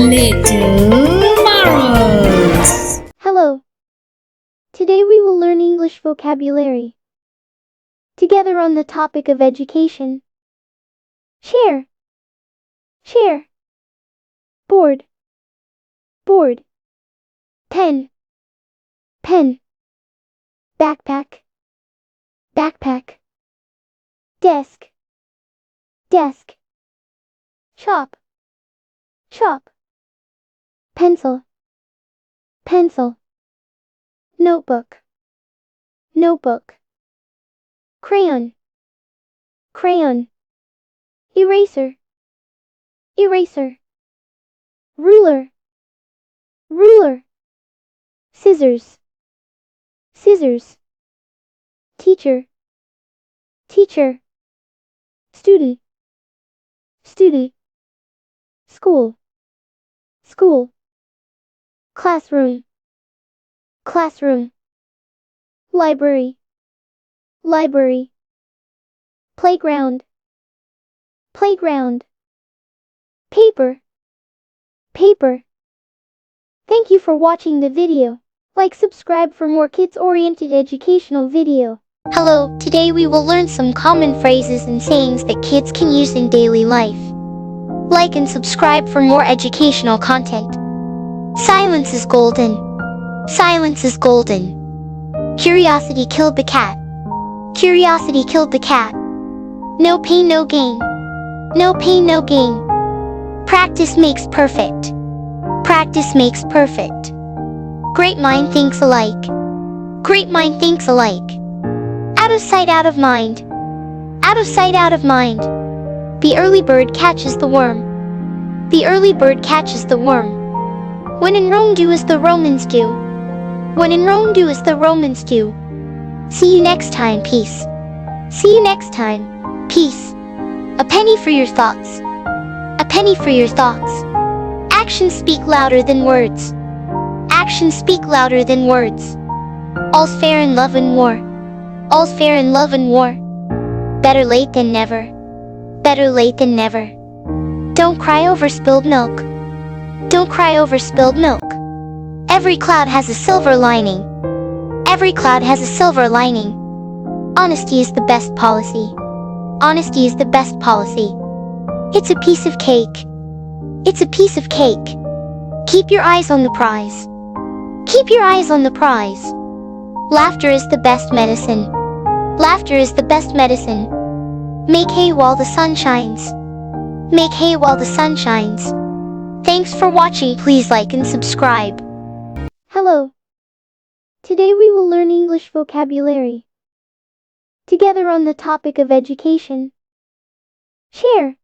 Little Marvels. Hello. Today we will learn English vocabulary together on the topic of education. Share, share. Board, board. Pen, pen. Backpack, backpack. Desk, desk. Shop, shop. Pencil, pencil. Notebook, notebook. Crayon, crayon. Eraser, eraser. Ruler, ruler. Scissors, scissors. Teacher, teacher. Student, student. School, school. Classroom, classroom. Library, library. Playground, playground. Paper, paper. Thank you for watching the video. Like, subscribe for more kids-oriented educational video. Hello, today we will learn some common phrases and sayings that kids can use in daily life. Like and subscribe for more educational content. Silence is golden. Silence is golden. Curiosity killed the cat. Curiosity killed the cat. No pain, no gain. No pain, no gain. Practice makes perfect. Practice makes perfect. Great mind thinks alike. Great mind thinks alike. Out of sight, out of mind. Out of sight, out of mind. The early bird catches the worm. The early bird catches the worm. When in Rome, do as the Romans do. When in Rome, do as the Romans do. See you next time, peace. See you next time, peace. A penny for your thoughts. A penny for your thoughts. Actions speak louder than words. Actions speak louder than words. All's fair in love and war. All's fair in love and war. Better late than never. Better late than never. Don't cry over spilled milk. Don't cry over spilled milk. Every cloud has a silver lining. Every cloud has a silver lining. Honesty is the best policy. Honesty is the best policy. It's a piece of cake. It's a piece of cake. Keep your eyes on the prize. Keep your eyes on the prize. Laughter is the best medicine. Laughter is the best medicine. Make hay while the sun shines. Make hay while the sun shines. Thanks for watching. Please like and subscribe. Hello. Today we will learn English vocabulary together on the topic of education. Share,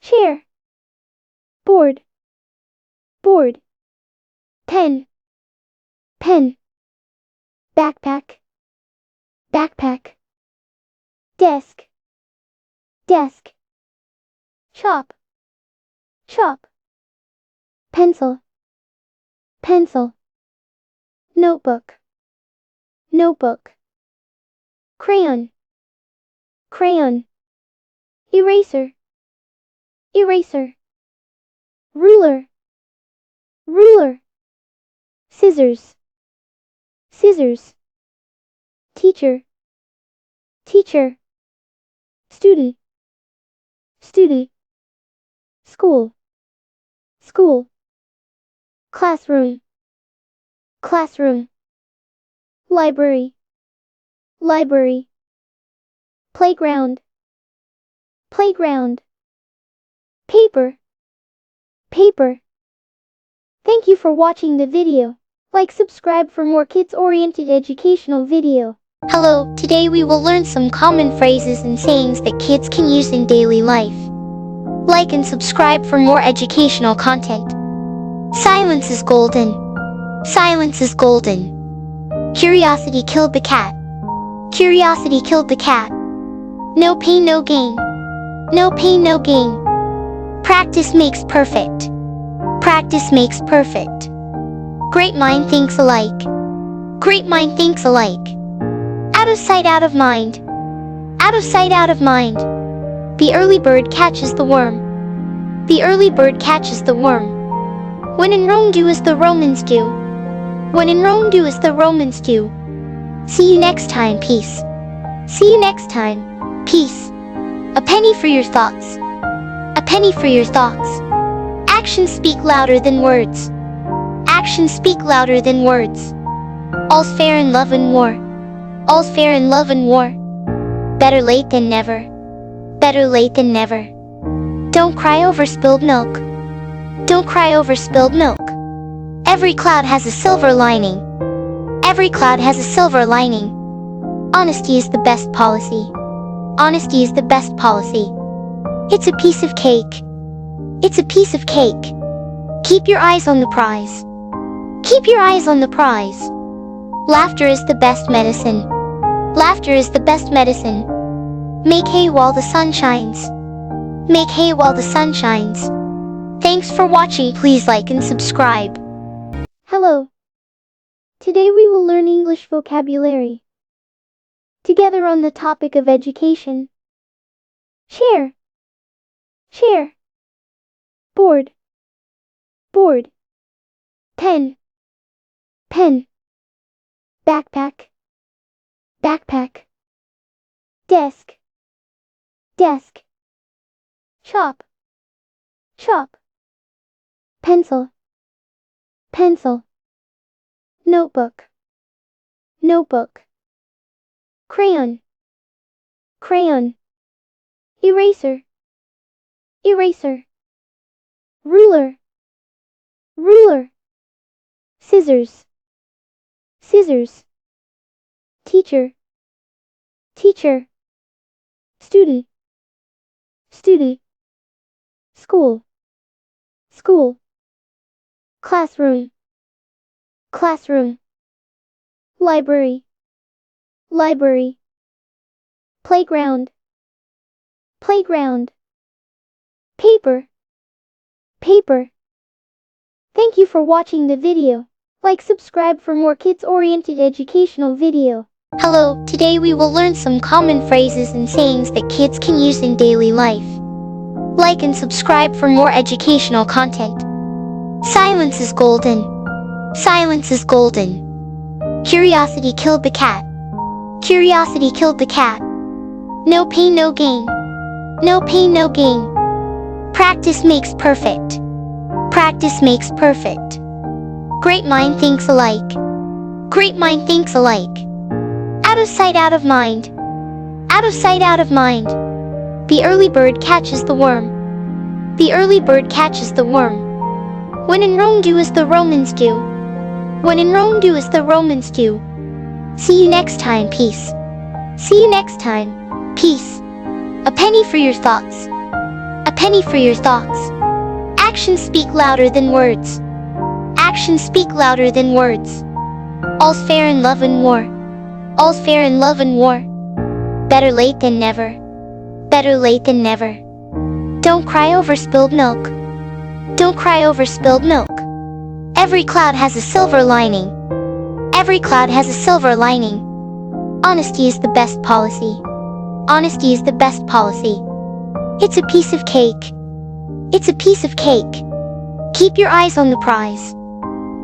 share. Board, board. Pen, pen. Backpack, backpack. Desk, desk. Shop, shop. Pencil, pencil. Notebook, notebook. Crayon, crayon. Eraser, eraser. Ruler, ruler. Scissors, scissors. Teacher, teacher. Student, student. School, school. Classroom, classroom. Library, library. Playground, playground. Paper, paper. Thank you for watching the video. Like, subscribe for more kids-oriented educational video. Hello, today we will learn some common phrases and sayings that kids can use in daily life. Like and subscribe for more educational content. Silence is golden. Silence is golden. Curiosity killed the cat. Curiosity killed the cat. No pain, no gain. No pain, no gain. Practice makes perfect. Practice makes perfect. Great mind thinks alike. Great mind thinks alike. Out of sight, out of mind. Out of sight, out of mind. The early bird catches the worm. The early bird catches the worm. When in Rome, do as the Romans do. When in Rome, do as the Romans do. See you next time. Peace. See you next time. Peace. A penny for your thoughts. A penny for your thoughts. Actions speak louder than words. Actions speak louder than words. All's fair in love and war. All's fair in love and war. Better late than never. Better late than never. Don't cry over spilled milk. Don't cry over spilled milk. Every cloud has a silver lining. Every cloud has a silver lining. Honesty is the best policy. Honesty is the best policy. It's a piece of cake. It's a piece of cake. Keep your eyes on the prize. Keep your eyes on the prize. Laughter is the best medicine. Laughter is the best medicine. Make hay while the sun shines. Make hay while the sun shines. Thanks for watching. Please like and subscribe. Hello. Today we will learn English vocabulary. Together on the topic of education. Share. Share. Board. Board. Pen. Pen. Backpack. Backpack. Desk. Desk. Chop. Chop. Pencil. Pencil. Notebook. Notebook. Crayon. Crayon. Eraser. Eraser. Ruler. Ruler. Scissors. Scissors. Teacher. Teacher. Student. Student. School. School. Classroom. Classroom. Library. Library. Playground. Playground. Paper. Paper. Thank you for watching the video. Like, subscribe for more kids-oriented educational video. Hello, today we will learn some common phrases and sayings that kids can use in daily life. Like and subscribe for more educational content. Silence is golden. Silence is golden. Curiosity killed the cat. Curiosity killed the cat. No pain, no gain. No pain, no gain. Practice makes perfect. Practice makes perfect. Great mind thinks alike. Great mind thinks alike. Out of sight, out of mind. Out of sight, out of mind. The early bird catches the worm. The early bird catches the worm. When in Rome, do as the Romans do. When in Rome, do as the Romans do. See you next time. Peace. See you next time. Peace. A penny for your thoughts. A penny for your thoughts. Actions speak louder than words. Actions speak louder than words. All's fair in love and war. All's fair in love and war. Better late than never. Better late than never. Don't cry over spilled milk. Don't cry over spilled milk. Every cloud has a silver lining. Every cloud has a silver lining. Honesty is the best policy. Honesty is the best policy. It's a piece of cake. It's a piece of cake. Keep your eyes on the prize.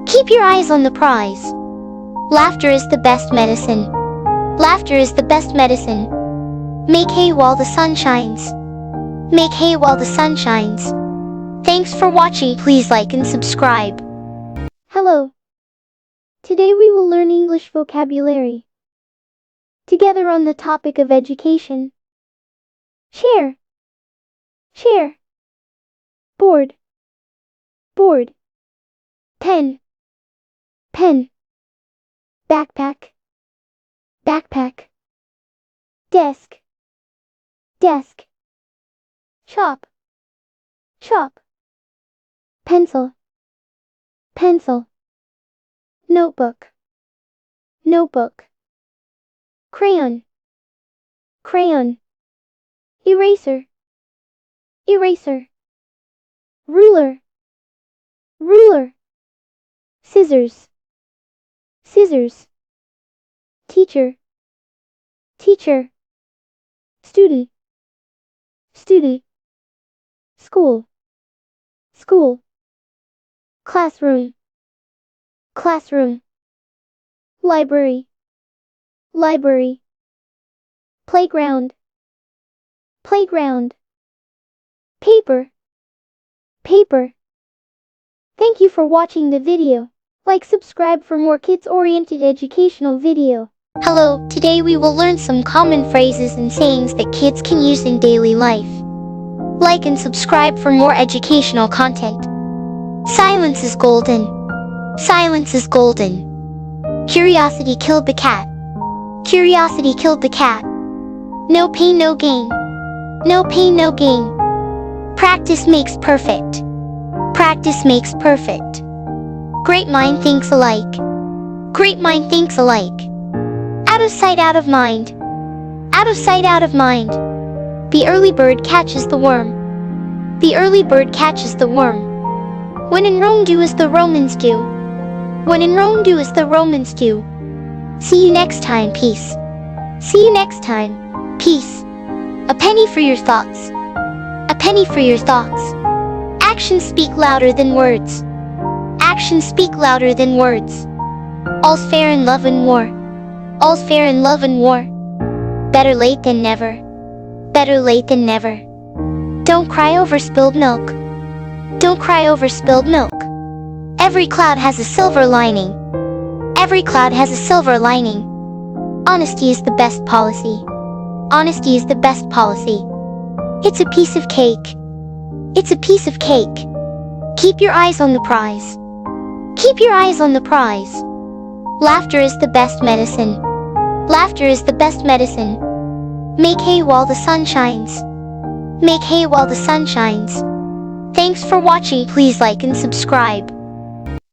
Keep your eyes on the prize. Laughter is the best medicine. Laughter is the best medicine. Make hay while the sun shines. Make hay while the sun shines. Thanks for watching. Please like and subscribe. Hello. Today we will learn English vocabulary. Together on the topic of education. Share. Share. Board. Board. Pen. Pen. Backpack. Backpack. Desk. Desk. Chop. Chop. Pencil. Pencil. Notebook. Notebook. Crayon. Crayon. Eraser. Eraser. Ruler. Ruler. Scissors. Scissors. Teacher. Teacher. Student. Student. School. School. classroom, classroom. Library, library. Playground, playground. Paper, paper. Thank you for watching the video. Like, subscribe for more kids-oriented educational video. Hello, today we will learn some common phrases and sayings that kids can use in daily life. Like and subscribe for more educational content. Silence is golden. Silence is golden. Curiosity killed the cat. Curiosity killed the cat. No pain, no gain. No pain, no gain. Practice makes perfect. Practice makes perfect. Great mind thinks alike. Great mind thinks alike. Out of sight, out of mind. Out of sight, out of mind. The early bird catches the worm. The early bird catches the worm. When in Rome, do as the Romans do. When in Rome, do as the Romans do. See you next time, peace. See you next time, peace. A penny for your thoughts. A penny for your thoughts. Actions speak louder than words. Actions speak louder than words. All's fair in love and war. All's fair in love and war. Better late than never. Better late than never. Don't cry over spilled milk. Don't cry over spilled milk. Every cloud has a silver lining. Every cloud has a silver lining. Honesty is the best policy. Honesty is the best policy. It's a piece of cake. It's a piece of cake. Keep your eyes on the prize. Keep your eyes on the prize. Laughter is the best medicine. Laughter is the best medicine. Make hay while the sun shines. Make hay while the sun shines. Thanks for watching. Please like and subscribe.